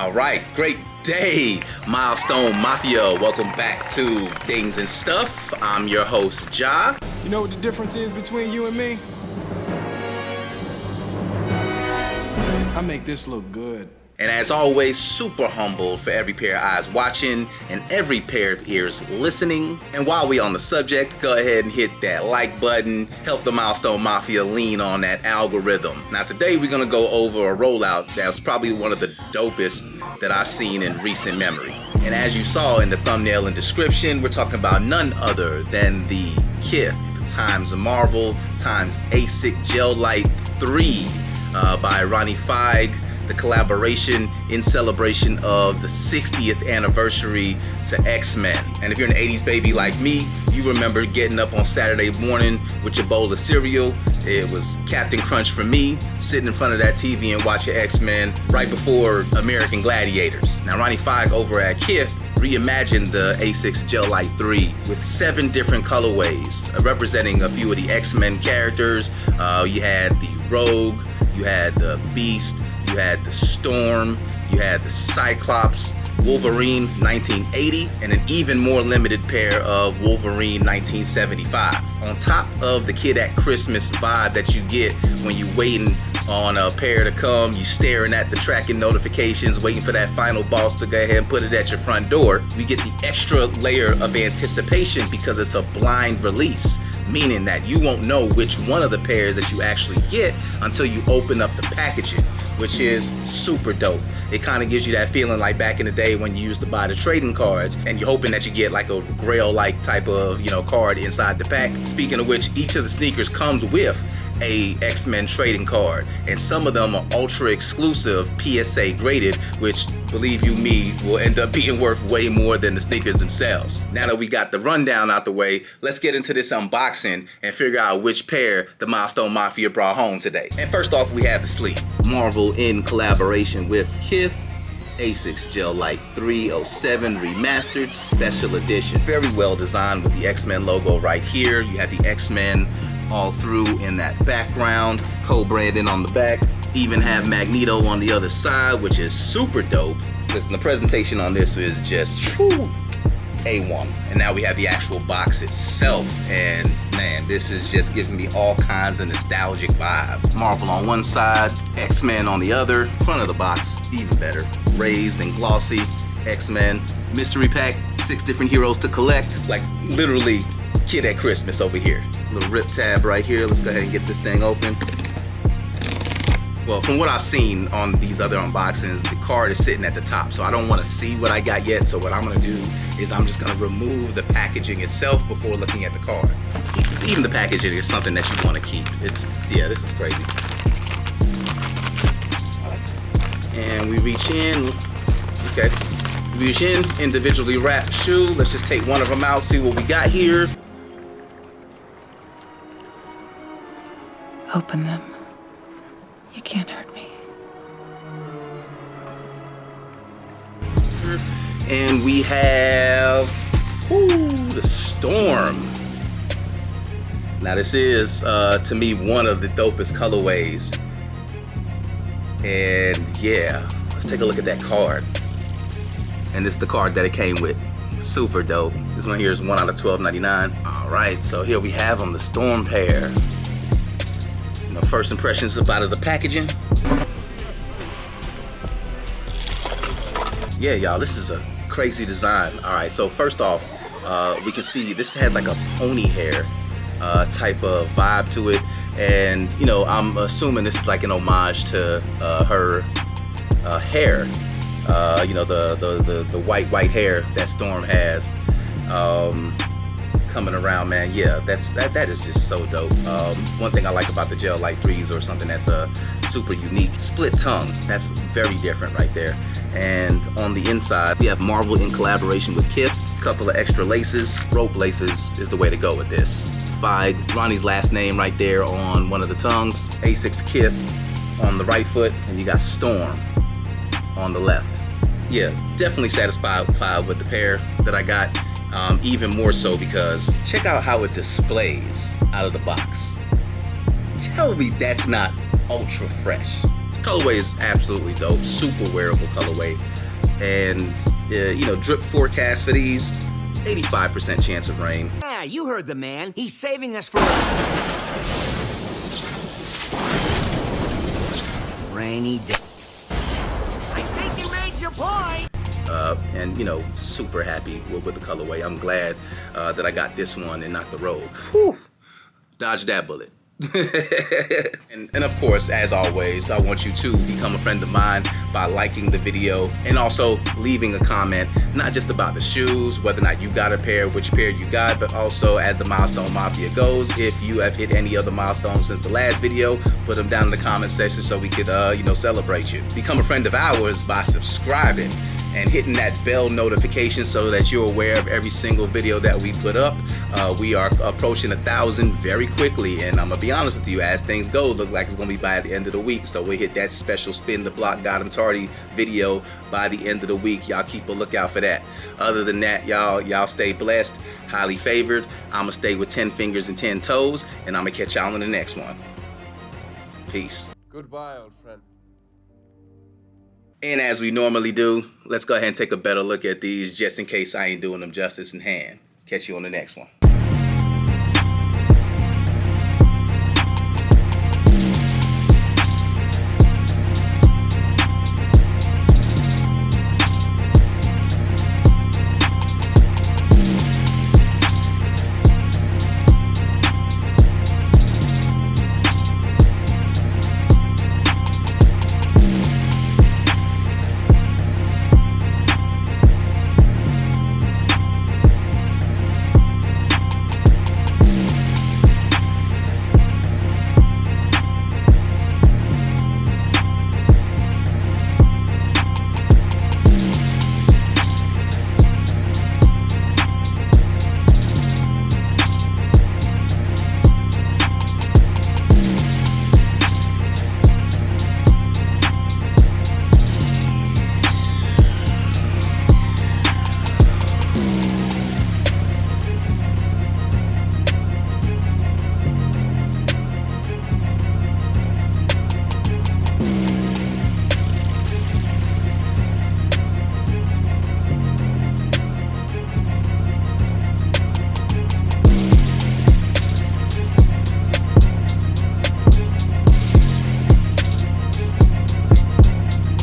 All right, great day, Milestone Mafia. Welcome back to Things and Stuff. I'm your host, Ja. You know what the difference is between you and me? I make this look good. And as always, super humble for every pair of eyes watching and every pair of ears listening. And while we on the subject, go ahead and hit that like button. Help the Milestone Mafia lean on that algorithm. Now today we're gonna go over a rollout that's probably one of the dopest that I've seen in recent memory. And as you saw in the thumbnail and description, we're talking about none other than the Kith times Marvel times Asics Gel Lyte III by Ronnie Feig. The collaboration in celebration of the 60th anniversary to X-Men. And if you're an 80s baby like me, you remember getting up on Saturday morning with your bowl of cereal. It was Captain Crunch for me, sitting in front of that TV and watching X-Men right before American Gladiators. Now Ronnie Feig over at Kith reimagined the Asics Gel Lyte III with 7 different colorways representing a few of the X-Men characters. You had the Rogue, you had the Beast, you had the Storm, you had the Cyclops, Wolverine 1980, and an even more limited pair of Wolverine 1975. On top of the Kid at Christmas vibe that you get when you waiting on a pair to come, you staring at the tracking notifications, waiting for that final boss to go ahead and put it at your front door, we get the extra layer of anticipation because it's a blind release. Meaning that you won't know which one of the pairs that you actually get until you open up the packaging, which is super dope. It kind of gives you that feeling like back in the day when you used to buy the trading cards and you're hoping that you get like a grail-like type of, card inside the pack. Speaking of which, each of the sneakers comes with a X-Men trading card, and some of them are ultra exclusive PSA graded, which believe you me will end up being worth way more than the sneakers themselves. Now that we got the rundown out the way, let's get into this unboxing and figure out which pair the Milestone Mafia brought home today. And first off, we have the sleeve. Marvel in collaboration with Kith, Asics Gel Lyte III 07 Remastered Special Edition. Very well designed with the X-Men logo right here. You have the X-Men all through in that background, co-branding on the back. Even have Magneto on the other side, which is super dope. Listen, the presentation on this is just A1. And now we have the actual box itself, and man, this is just giving me all kinds of nostalgic vibes. Marvel on one side, X-Men on the other. Front of the box, even better. Raised and glossy, X-Men. Mystery pack, 6 different heroes to collect. Like literally Kid at Christmas over here. Little rip tab right here. Let's go ahead and get this thing open. Well, from what I've seen on these other unboxings, the card is sitting at the top, so I don't want to see what I got yet. So what I'm going to do is I'm just going to remove the packaging itself before looking at the card. Even the packaging is something that you want to keep. This is crazy. And we reach in. Okay. We reach in, individually wrapped shoe. Let's just take one of them out, see what we got here. Open them. You can't hurt me. And we have the Storm. Now this is to me one of the dopest colorways. And yeah, let's take a look at that card. And this is the card that it came with. Super dope. This one here is 1 out of 12.99. All right, so here we have them, the Storm pair. First impressions about the packaging. Yeah, y'all, this is a crazy design. All right, so first off, we can see this has like a pony hair type of vibe to it, and I'm assuming this is like an homage to her hair. The white hair that Storm has. Coming around, man. Yeah, that is just so dope. One thing I like about the Gel Lyte 3s, or something that's super unique, split tongue. That's very different right there. And on the inside, we have Marvel in collaboration with Kith. A couple of extra laces. Rope laces is the way to go with this. Feig, Ronnie's last name right there on one of the tongues. Asics Kith on the right foot, and you got Storm on the left. Yeah, definitely satisfied with the pair that I got. Even more so because check out how it displays out of the box. Tell me that's not ultra fresh. Colorway is absolutely dope, super wearable colorway. And you know, drip forecast for these, 85% chance of rain. Yeah, you heard the man. He's saving us for rainy day. I think you made your point. And you know, super happy with the colorway. I'm glad that I got this one and not the Rogue. Whew. Dodge that bullet. and of course, as always, I want you to become a friend of mine by liking the video and also leaving a comment, not just about the shoes, whether or not you got a pair, which pair you got, but also as the Milestone Mafia goes, if you have hit any other milestones since the last video, put them down in the comment section so we could you know, celebrate you. Become a friend of ours by subscribing and hitting that bell notification so that you're aware of every single video that we put up. We are approaching 1,000 very quickly, and I'm gonna be honest with you, as things go, look like it's gonna be by the end of the week. So we'll hit that special spin the block got him tardy video by the end of the week. Y'all keep a lookout for that. Other than that, y'all stay blessed, highly favored. I'ma stay with 10 fingers and 10 toes, and I'm gonna catch y'all in the next one. Peace. Goodbye, old friend. And as we normally do, let's go ahead and take a better look at these just in case I ain't doing them justice in hand. Catch you on the next one.